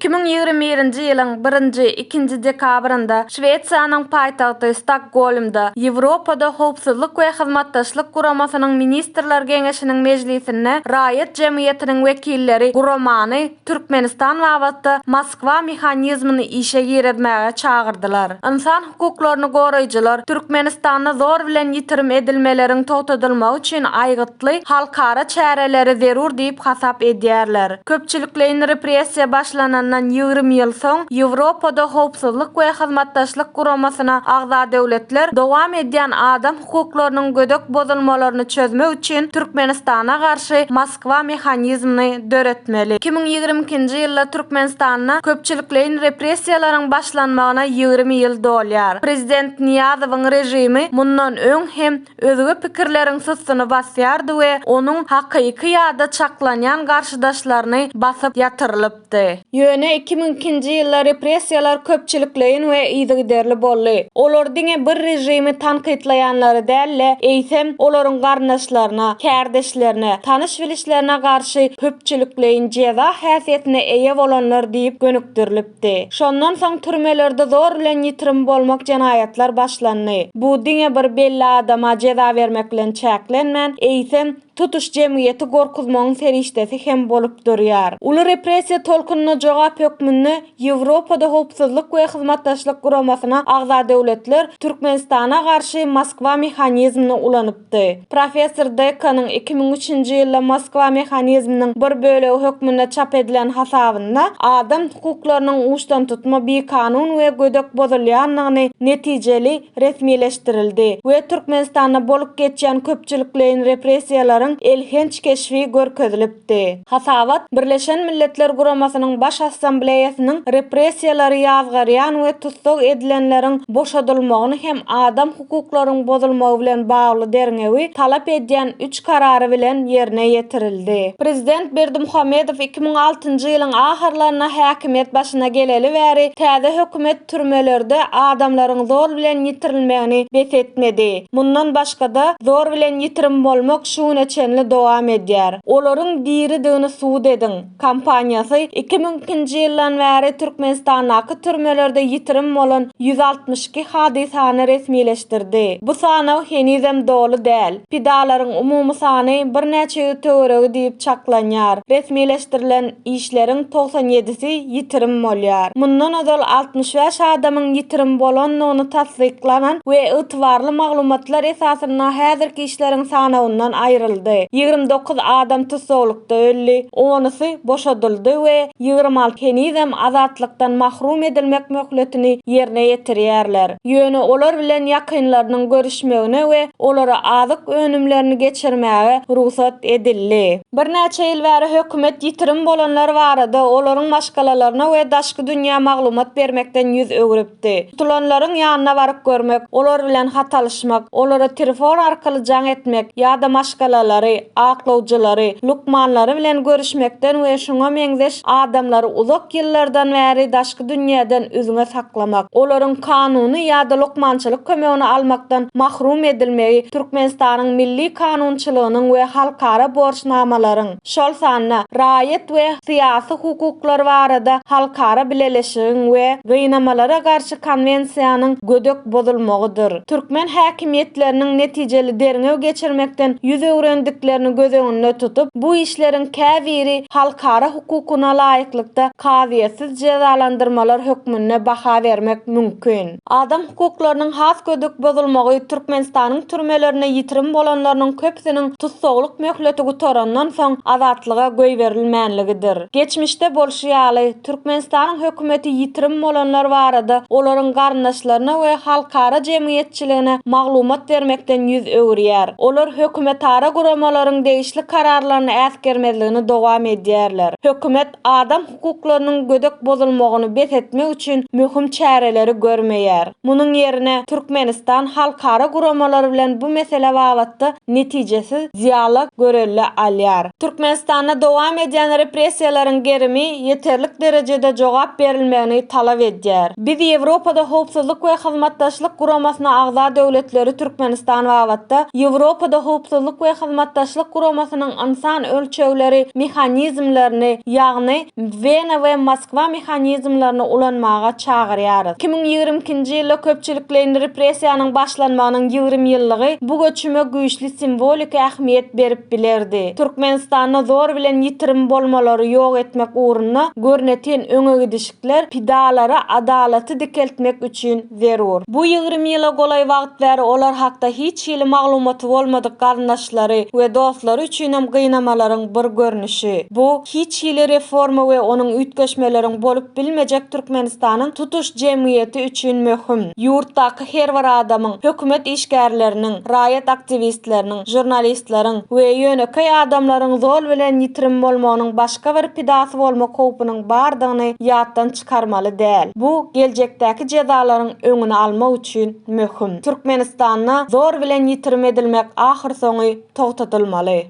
2021-nji ýylyň 1-2 dekabrynda Şweýçarýanyň paýtagty Stockholmda Ýewropada howpsuzlyk we hyzmatdaşlyk guramasynyň ministrler geňeşiniň mejlisinde raýat jemgyýetiniň wekilleri guramany Türkmenistan wagtda Moskwa mexanizmyny işe giretmäge çağırdylar. İnsan hukuklaryny goraýjylar Türkmenistanda zor bilen ýitirim edilmeleriň togtadylmagy üçin aýgytly halkara çäreleri zerur diýip hasap edýärler. Köpçüliklerin repressiýa başlanan 20 ýyl soň Ýewropada howpsuzlyk we hyzmatdaşlyk guramasyna agza döwletler dowam edýän adam hukuklarynyň gödök bozulmalaryny çözmek üçin Türkmenistana garşy Moskwa mexanizmyny döretmeli. 2022-nji ýylda Türkmenistanda köpçüliklerin repressiýalaryň başlanmagyna 20 ýyl dolýar. Prezident Niýazowyň rejimi mundan öň hem özüge pikirleriň sustuny basýardy we onuň hakyky ýa-da çaklanýan garşydaşlaryny basyp ýatyrylypdy. Ýöne 2002-nji ýylda repressiýalar köpçüliklerin we ýygyderli boldy. Olar diňe bir rejimi tankytlaýanlary däl, eýsem olaryň garnaşlaryna, kärdeşlerine, tanyş bilişlerine garşy köpçüliklerin jeza häsiýetine eýe bolanlar diýip gönükdirilipdi. Şondan soň türmelerde zor bilen ýitirim bolmak jenaýatlar başlandy. Bu diňe bir belli adama jeza bermek bilen çäklenmän, eýsem tutuş jemgyýeti gorkuzmagyň ferişdesi hem bolup durýar. Uly repressiýa tolkunyna jogap hökmünde Ýewropada howpsuzlyk we hyzmatdaşlyk guramasyna agza döwletler Türkmenistana garşy Moskwa mexanizmyny ulanypdy. Professor Dekanyň 2003-nji ýylda Moskwa mexanizmynyň bir bölegi hökmünde çap edilen hasabynda adam hukuklarynyň uçdan tutma bir kanun we gödök bozulýanlygyny netijeli resmileşdirildi we Türkmenistanda bolup geçýän köpçüliklerin repressiýalaryň elhenç keşfi görkezilipdi. Hasabat Birleşen Milletler Guramasynyň baş assambleýasynyň repressiýalary ýazgarýan we tutsak edilenleriň boşadylmagyny hem adam hukuklarynyň bozulmagy bilen bagly derňewi talap edýän 3 karary bilen ýerine ýetirildi. Prezident Berdimuhamedow 2006-njy ýylyň ahyrlaryna häkimet başyna geleli bäri täze hökümet türmelerde adamlaryň zor bilen ýitirilmegini besetmedi. Mundan başga-da zor bilen ýitirim bolmak şuňa çenli dowam edýär. Olaryň diri dyny suwd ediň kampaniýasy 2002-nji ýyldan bäri Türkmenistanyň türmelerde ýitirim bolan 162 hadisany resmileşdirdi. Bu sanaw henizem dolu däl. Pidalaryň umumy sany bir näçe töweregi diýip çaklanýar. Resmileşdirilen işleriň 97-si ýitirim bolýar. Mundan öňki 65 adamyň ýitirim bolanlygyny tasdiklanan we ýetwarly maglumatlar esasyna häzirki işleriň sanawyndan aýryldy. 29 adam tutsaqlykda öldi, 10-sy boşadyldy we 26 henizem azatlykdan mahrum edilmek möhletini ýerine ýetirýärler. Ýöne olar bilen ýakynlarynyň görüşmegine we olara azyk önümlerini geçirmäge ruhsat edildi. Bir näçe ýyl bäri hökümet ýitirim bolanlar barada olaryň maşgalalaryna we daşky dünýä maglumat bermekden ýüz öwrüpdi. Tutulanlaryň ýanyna baryp görmek, olar bilen hatalaşmak, olara telefon arkaly jaň etmek ýa-da maşgalalary, aklawjylary, lukmanlary bilen görüşmekden we şoňa meňzeş adamlary uzak ýyllardan bäri daşky dünýäden özüňe saklamak, olaryň kanuny ýa-da lukmançylyk kömegini almakdan mahrum edilmegi Türkmenistanyň milli kanunçylygynyň we halkara borçnamalaryň şol sanyna raýat we syýasy hukuklary barada halkara bileleşigiň we gynamalara garşy konwensiýanyň gödök bozulmagydyr. Türkmen häkimetleriniň netijeli derňew geçirmekden ýüz öwrendiklerini göz öňünde tutup, bu işleriň käbiri halkara hukukuna laýyklykda kaziýetsiz jezalandyrmalar hökmüne baha bermek mümkin. Adam hukuklarynyň has gödök bozulmagy Türkmenistanyň türmelerine ýitirim bolanlarynyň köpsiniň tutsaqlyk möhleti gutarandan soň azatlyga göý berilmänligidir. Geçmişde bolşýaly Türkmenistanyň hökümeti ýitirim bolanlar barada olaryň garnaşlaryna we halkara jemgyýetçiligine maglumat bermekden ýüz öwrýär. Olar hökümetara guramalaryň degişli kararlaryny äsgermezligini dowam edýärler. Hökümet adam hukuklarynyň gödök bozulmagyny besetmek üçin möhüm çäreleri görmeýär. Munyň ýerine Türkmenistan halkara guramalary bilen bu mesele wagtda netijesiz ziýaly görelle alýar. Türkmenistanda dowam edýän repressiýalaryň gerimi ýeterlik derejede jogap berilmegini talap edýär. Biz Ýewropada howpsuzlyk we hyzmatdaşlyk guramasyna agza döwletleri Türkmenistan wagtda Ýewropada howpsuzlyk we salamatdaşlyk guramasynyň insan ölçegleri mehanizmlerini, ýagny Wena we Moskwa mehanizmlerini ulanmaga çagyrýar. 2020-nji ýylda köpçüliklerin repressiýanyň başlanmagynyň 20 ýyllygy bu göçüme güýçli simbolik ähmiýet berip bilerdi. Türkmenistanda zor bilen ýitirim bolmalary ýok etmek uğruna görneten öňe gidişikler pidalara adalaty dikeltmek üçin zerur. Bu 20 ýyla golay wagt bäri olar hakda hiç ýyly maglumaty bolmadyk garnaşlary we dostlary üçin hem gynamalaryň bir görnüşi. Bu hiç ýyly reforma we onuň ütgeşmeleriň bolup bilmejek Türkmenistanyň tutuş jemgyýeti üçin möhüm. Ýurtdaky her bir adamyň, hökümet işgärleriniň, raýat aktivistleriniň, jurnalistleriň we ýönekay adamlaryň zor bilen ýitirim bolmagynyň başga bir pidasy bolmak howpunyň bardygyny ýatdan çykarmaly däl. Bu geljekdäki jezalaryň öňüni almak üçin möhüm. Türkmenistanda zor bilen ýitirim edilmek ahir soňy togtatylmaly.